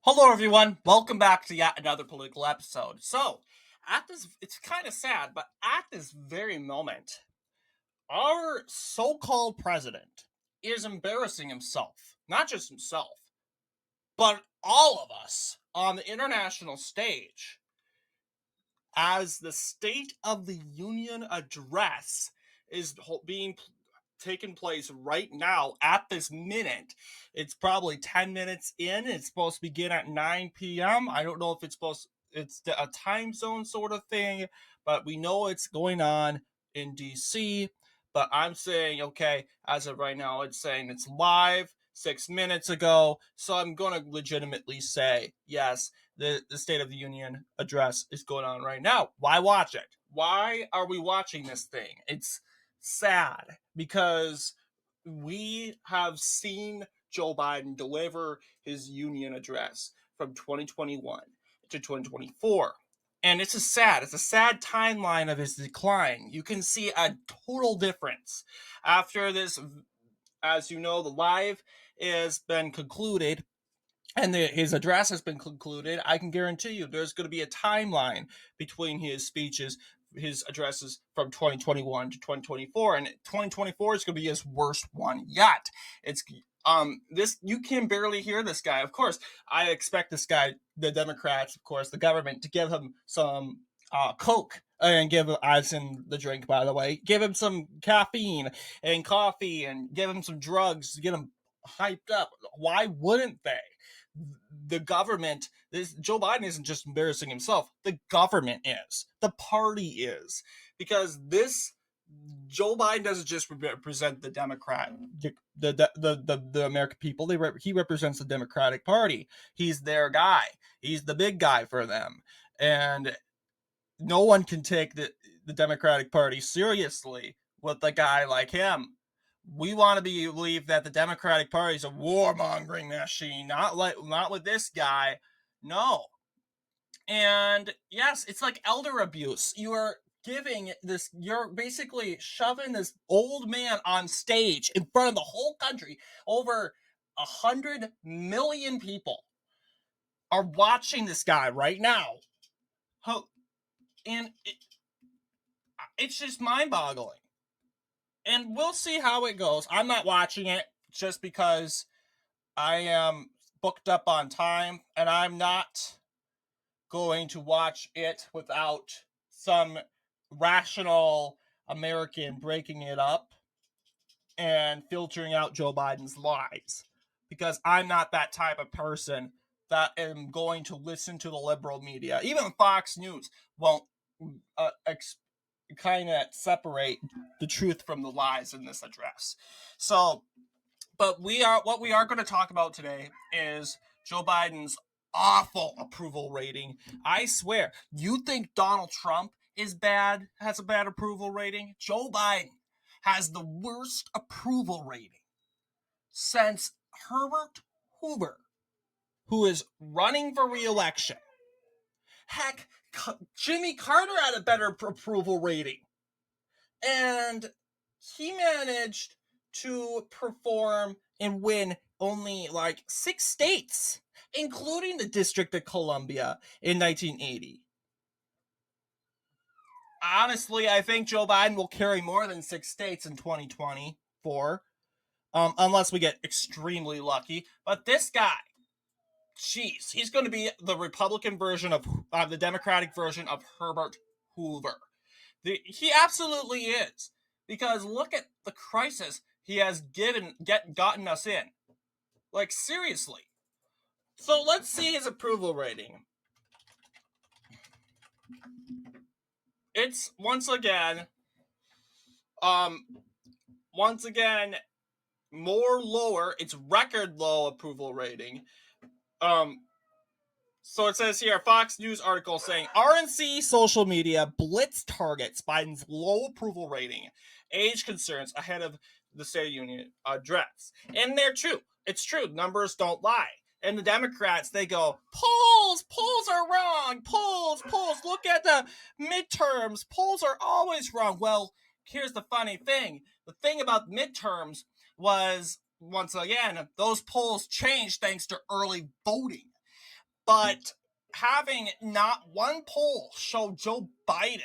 Hello, everyone. Welcome back to yet another political episode. It's kind of sad, but at this very moment, our so called president is embarrassing himself. Not just himself, but all of us on the international stage as the State of the Union address is being taking place right now at this minute. It's probably 10 minutes in. It's supposed to begin at 9 p.m. I don't know if it's a time zone sort of thing, but we know it's going on in DC. But I'm saying, okay, as of right now, it's saying it's live 6 minutes ago. So I'm going to legitimately say, yes, the State of the Union address is going on right now. Why watch it? Why are we watching this thing? It's sad because we have seen Joe Biden deliver his union address from 2021 to 2024. And it's a sad timeline of his decline. You can see a total difference after this. As you know, the live has been concluded and his address has been concluded. I can guarantee you there's going to be a timeline between his speeches, his addresses from 2021 to 2024, and 2024 is going to be his worst one yet. It's this you can barely hear this guy. Of course, I expect this guy, the Democrats, of course, the government, to give him some Coke and give as in the drink, by the way, give him some caffeine and coffee and give him some drugs to get him hyped up. Why wouldn't they? The government, this Joe Biden isn't just embarrassing himself. The government is. The party is. Because this Joe Biden doesn't just represent the Democrat, the American people. He represents the Democratic Party. He's their guy. He's the big guy for them, and no one can take the Democratic Party seriously with a guy like him. We want to believe that the Democratic Party is a warmongering machine, not with this guy. No. And yes, it's like elder abuse. You're basically shoving this old man on stage in front of the whole country. Over 100 million people are watching this guy right now. And it's just mind boggling. And we'll see how it goes. I'm not watching it just because I am booked up on time, and I'm not going to watch it without some rational American breaking it up and filtering out Joe Biden's lies. Because I'm not that type of person that am going to listen to the liberal media. Even Fox News won't kind of separate the truth from the lies in this address. So, but what we are going to talk about today is Joe Biden's awful approval rating. I swear, you think Donald Trump has a bad approval rating? Joe Biden has the worst approval rating since Herbert Hoover, who is running for re-election. Heck, Jimmy Carter had a better approval rating. And he managed to perform and win only like 6 states, including the District of Columbia in 1980. Honestly, I think Joe Biden will carry more than 6 states in 2024, unless we get extremely lucky. But this guy, jeez, he's going to be the Republican version of the Democratic version of Herbert Hoover. He absolutely is. Because look at the crisis he has gotten us in. Like, seriously. So let's see his approval rating. It's once again more lower. It's record low approval rating. So it says here, Fox News article saying RNC social media blitz targets Biden's low approval rating, age concerns ahead of the State of the Union address. And they're true. It's true. Numbers don't lie. And the Democrats, they go, polls are wrong. Polls. Look at the midterms. Polls are always wrong. Well, here's the funny thing. The thing about midterms was, once again, those polls changed thanks to early voting. but having not one poll show Joe Biden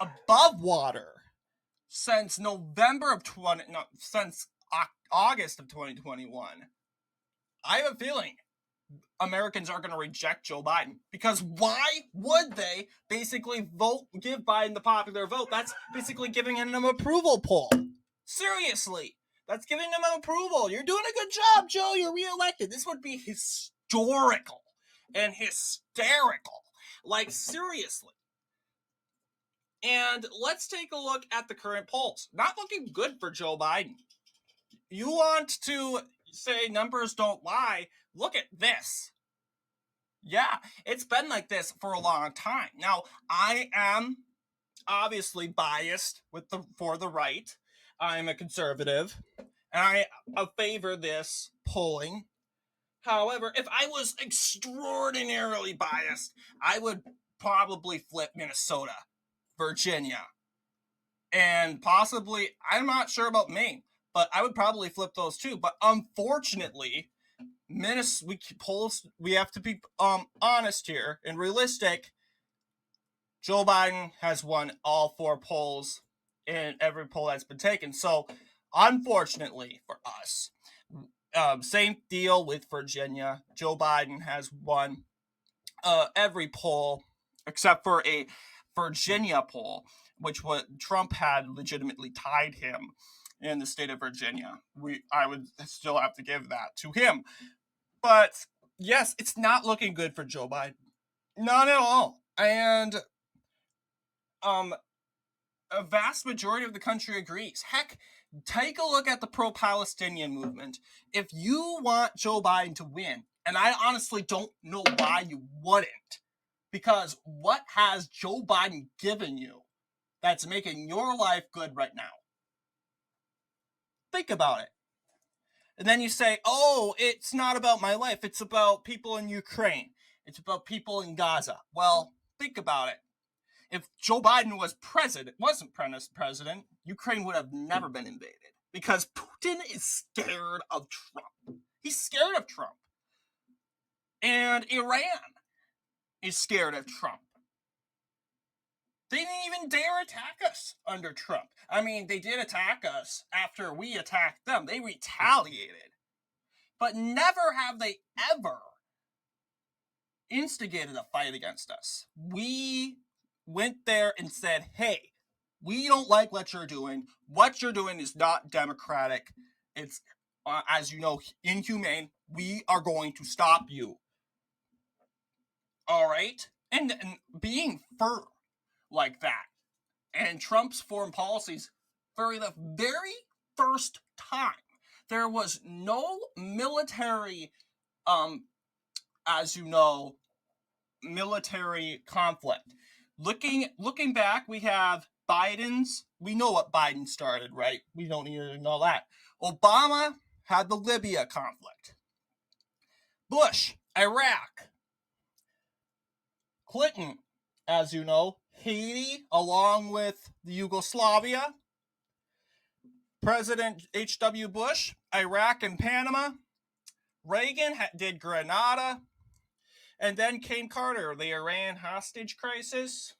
above water since since August of 2021, I have a feeling Americans are going to reject Joe Biden, because why would they basically give Biden the popular vote? That's basically giving him an approval poll. Seriously, that's giving him an approval. You're doing a good job, Joe. You're reelected. This would be historical and hysterical. Like, seriously. And let's take a look at the current polls. Not looking good for Joe Biden. You want to say numbers don't lie? Look at this. Yeah, it's been like this for a long time. Now, I am obviously biased for the right. I'm a conservative, and I favor this polling. However, if I was extraordinarily biased, I would probably flip Minnesota, Virginia, and possibly, I'm not sure about Maine, but I would probably flip those too. But unfortunately, we have to be honest here and realistic. Joe Biden has won all 4 polls in every poll that's been taken. So, unfortunately for us, same deal with Virginia. Joe Biden has won every poll except for a Virginia poll, which Trump had legitimately tied him in the state of Virginia. I would still have to give that to him. But yes, it's not looking good for Joe Biden. Not at all. And a vast majority of the country agrees. Heck, take a look at the pro-Palestinian movement. If you want Joe Biden to win, and I honestly don't know why you wouldn't, because what has Joe Biden given you that's making your life good right now? Think about it. And then you say, oh, it's not about my life. It's about people in Ukraine. It's about people in Gaza. Well, think about it. If Joe Biden wasn't president, Ukraine would have never been invaded, because Putin is scared of Trump. He's scared of Trump. And Iran is scared of Trump. They didn't even dare attack us under Trump. I mean, they did attack us after we attacked them. They retaliated. But never have they ever instigated a fight against us. We went there and said, hey, we don't like what you're doing. What you're doing is not democratic. It's, as you know, inhumane. We are going to stop you. All right? And being firm like that, and Trump's foreign policies, for the very first time, there was no military, as you know, military conflict. Looking back, we have we know what Biden started, right? We don't need to know that. Obama had the Libya conflict. Bush, Iraq. Clinton, as you know, Haiti, along with the Yugoslavia. President H.W. Bush, Iraq and Panama. Reagan did Grenada. And then came Carter, the Iran hostage crisis.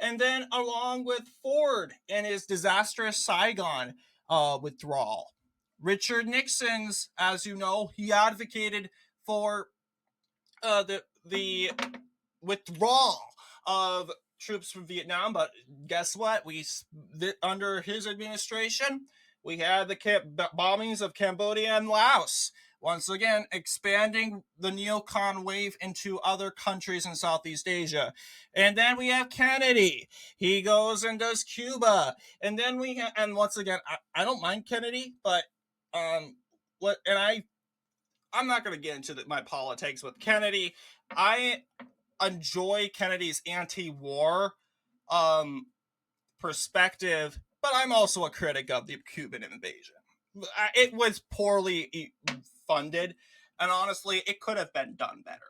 And then along with Ford and his disastrous Saigon withdrawal. Richard Nixon's, as you know, he advocated for the withdrawal of troops from Vietnam, but guess what? Under his administration, we had the bombings of Cambodia and Laos. Once again, expanding the neocon wave into other countries in Southeast Asia. And then we have Kennedy. He goes and does Cuba. And then and once again, I don't mind Kennedy, but I'm not going to get into my politics with Kennedy. I enjoy Kennedy's anti-war perspective, but I'm also a critic of the Cuban invasion. It was poorly funded, and honestly, it could have been done better.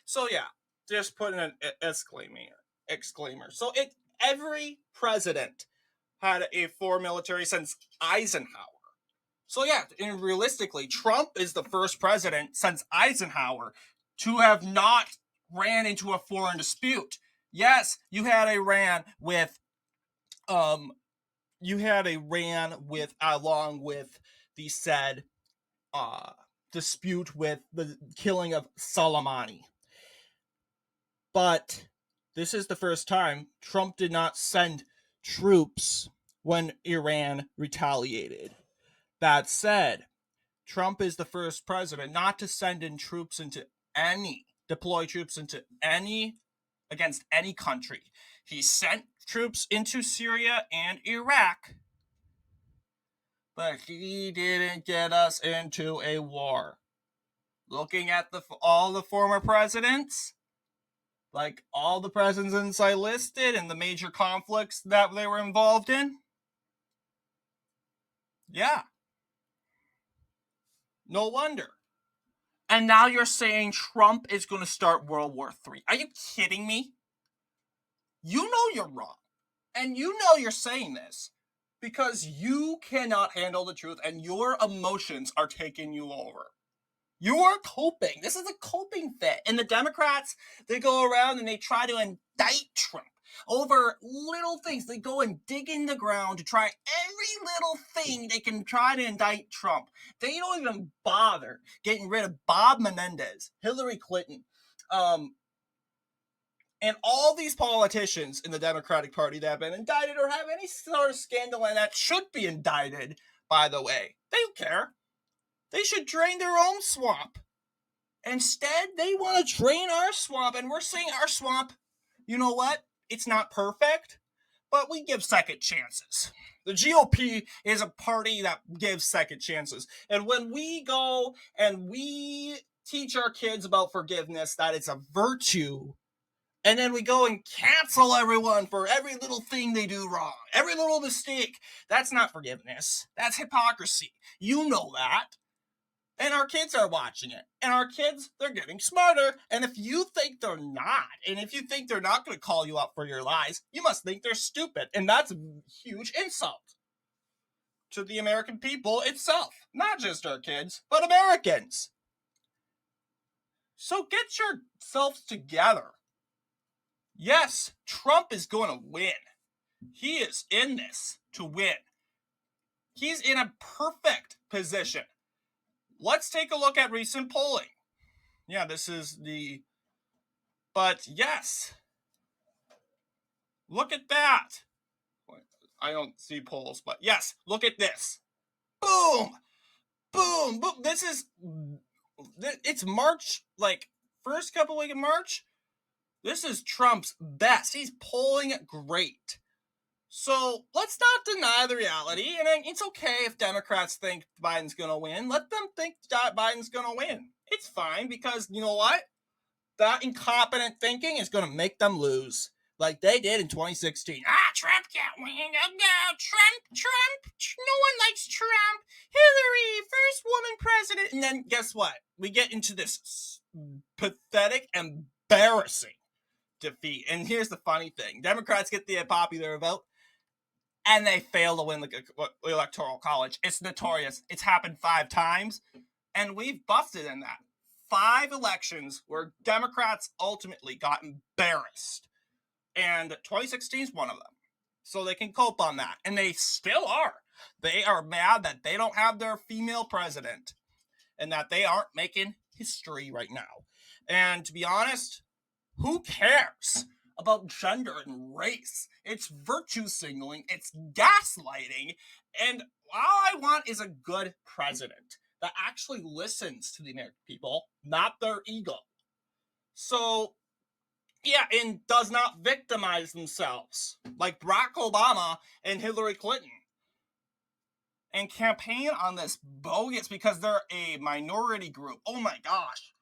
So yeah, just putting an exclaimer. So every president had a foreign military since Eisenhower. So yeah, and realistically, Trump is the first president since Eisenhower to have not ran into a foreign dispute. Yes, you had Iran with along with the said dispute with the killing of Soleimani. But this is the first time Trump did not send troops when Iran retaliated. That said, Trump is the first president not to send in troops deploy troops into against any country. He sent troops into Syria and Iraq, but he didn't get us into a war. Looking at all the former presidents, like all the presidents I listed and the major conflicts that they were involved in, yeah, no wonder. And now you're saying Trump is going to start World War III. Are you kidding me? You know you're wrong. And you know you're saying this because you cannot handle the truth and your emotions are taking you over. You are coping. This is a coping fit. And the Democrats, they go around and they try to indict Trump over little things. They go and dig in the ground to try every little thing they can try to indict Trump. They don't even bother getting rid of Bob Menendez, Hillary Clinton, and all these politicians in the Democratic Party that have been indicted or have any sort of scandal and that should be indicted, by the way. They don't care. They should drain their own swamp. Instead, they want to drain our swamp, and we're saying our swamp, you know what? It's not perfect, but we give second chances. The GOP is a party that gives second chances. And when we go and we teach our kids about forgiveness, that it's a virtue, and then we go and cancel everyone for every little thing they do wrong, every little mistake, that's not forgiveness. That's hypocrisy. You know that. And our kids are watching it. And our kids, they're getting smarter. And if you think they're not, and if you think they're not going to call you out for your lies, you must think they're stupid. And that's a huge insult to the American people itself. Not just our kids, but Americans. So get yourselves together. Yes, Trump is going to win. He is in this to win. He's in a perfect position. Let's take a look at recent polling. Yeah, but yes. Look at that. I don't see polls, but yes, look at this. Boom! Boom! Boom! It's March, first couple weeks of March. This is Trump's best. He's polling great. So let's not deny the reality, and it's okay if Democrats think Biden's going to win. Let them think that Biden's going to win. It's fine because, you know what? That incompetent thinking is going to make them lose like they did in 2016. Trump can't win. Oh, no, Trump. No one likes Trump. Hillary, first woman president. And then guess what? We get into this pathetic, embarrassing defeat. And here's the funny thing. Democrats get the popular vote, and they fail to win the Electoral College. It's notorious. It's happened 5 times, and we've busted in that. 5 elections where Democrats ultimately got embarrassed, and 2016 is one of them. So they can cope on that, and they still are. They are mad that they don't have their female president, and that they aren't making history right now. And to be honest, who cares about gender and race? It's virtue signaling, it's gaslighting, and all I want is a good president that actually listens to the American people, not their ego. So, yeah, and does not victimize themselves like Barack Obama and Hillary Clinton. And campaign on this bogus because they're a minority group. Oh my gosh.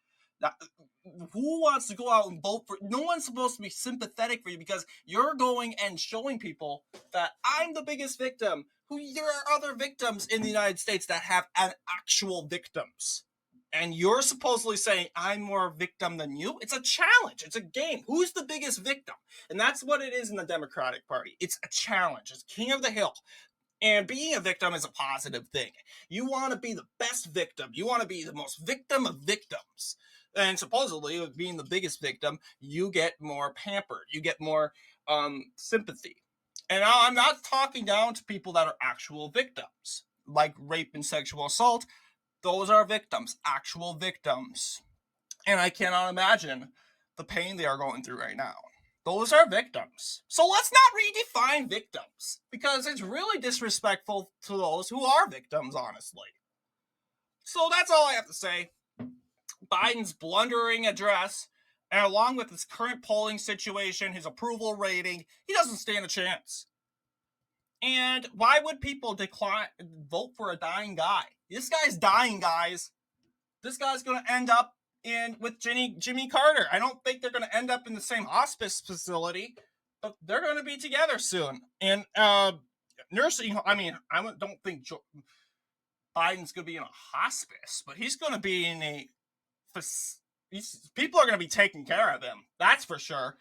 Who wants to go out and vote for? No one's supposed to be sympathetic for you because you're going and showing people that I'm the biggest victim. There are other victims in the United States that have actual victims. And you're supposedly saying I'm more victim than you? It's a challenge. It's a game. Who's the biggest victim? And that's what it is in the Democratic Party. It's a challenge. It's king of the hill. And being a victim is a positive thing. You want to be the best victim. You want to be the most victim of victims. And supposedly, with being the biggest victim, you get more pampered. You get more sympathy. And now I'm not talking down to people that are actual victims, like rape and sexual assault. Those are victims, actual victims. And I cannot imagine the pain they are going through right now. Those are victims. So let's not redefine victims, because it's really disrespectful to those who are victims, honestly. So that's all I have to say. Biden's blundering address, and along with his current polling situation, his approval rating, he doesn't stand a chance. And why would people vote for a dying guy? This guy's dying, guys. This guy's going to end up with Jimmy Carter. I don't think they're going to end up in the same hospice facility, but they're going to be together soon. And nursing, I mean, I don't think Biden's going to be in a hospice, but he's going to be in a people are going to be taking care of him. That's for sure.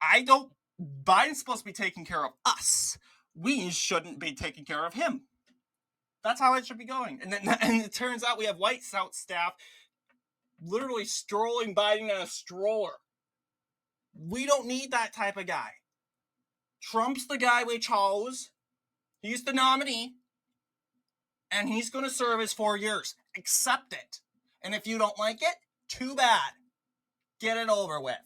Biden's supposed to be taking care of us. We shouldn't be taking care of him. That's how it should be going. And it turns out we have White House staff literally strolling Biden in a stroller. We don't need that type of guy. Trump's the guy we chose. He's the nominee. And he's going to serve his 4 years. Accept it. And if you don't like it, too bad. Get it over with.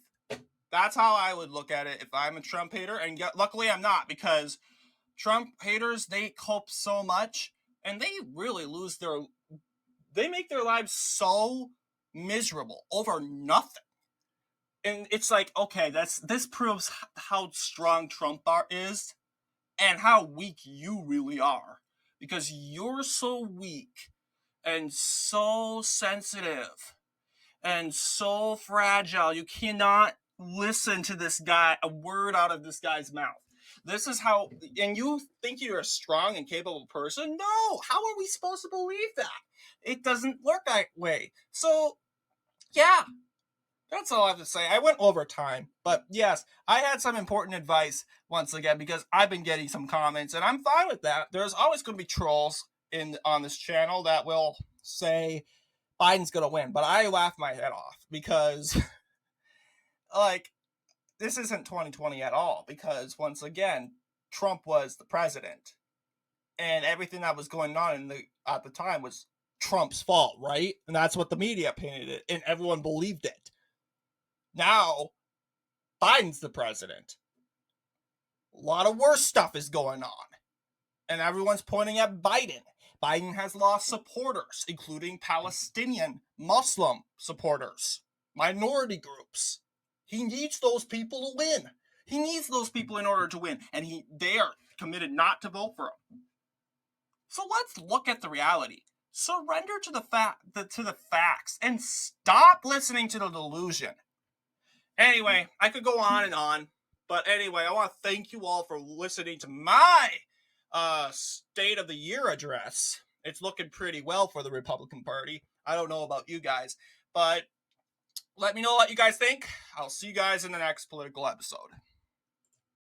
That's how I would look at it if I'm a Trump hater. And luckily I'm not, because Trump haters, they cope so much. And they really they make their lives so miserable over nothing. And it's like, okay, this proves how strong Trump is and how weak you really are. Because you're so weak and so sensitive and so fragile. You cannot listen to this guy, a word out of this guy's mouth. This is how, and you think you're a strong and capable person? No! How are we supposed to believe that? It doesn't work that way. So, yeah, that's all I have to say. I went over time, but yes, I had some important advice once again, because I've been getting some comments, and I'm fine with that. There's always going to be trolls on this channel that will say Biden's going to win, but I laugh my head off, because, like, this isn't 2020 at all, because once again, Trump was the president, and everything that was going on at the time was Trump's fault, right? And that's what the media painted it, and everyone believed it. Now, Biden's the president. A lot of worse stuff is going on, and everyone's pointing at Biden. Biden has lost supporters, including Palestinian Muslim supporters, minority groups. He needs those people to win. He needs those people in order to win, and they are committed not to vote for him. So let's look at the reality. Surrender to the facts and stop listening to the delusion. Anyway, I could go on and on, but anyway, I want to thank you all for listening to my State of the Year address. It's looking pretty well for the Republican Party. I don't know about you guys, but let me know what you guys think. I'll see you guys in the next political episode.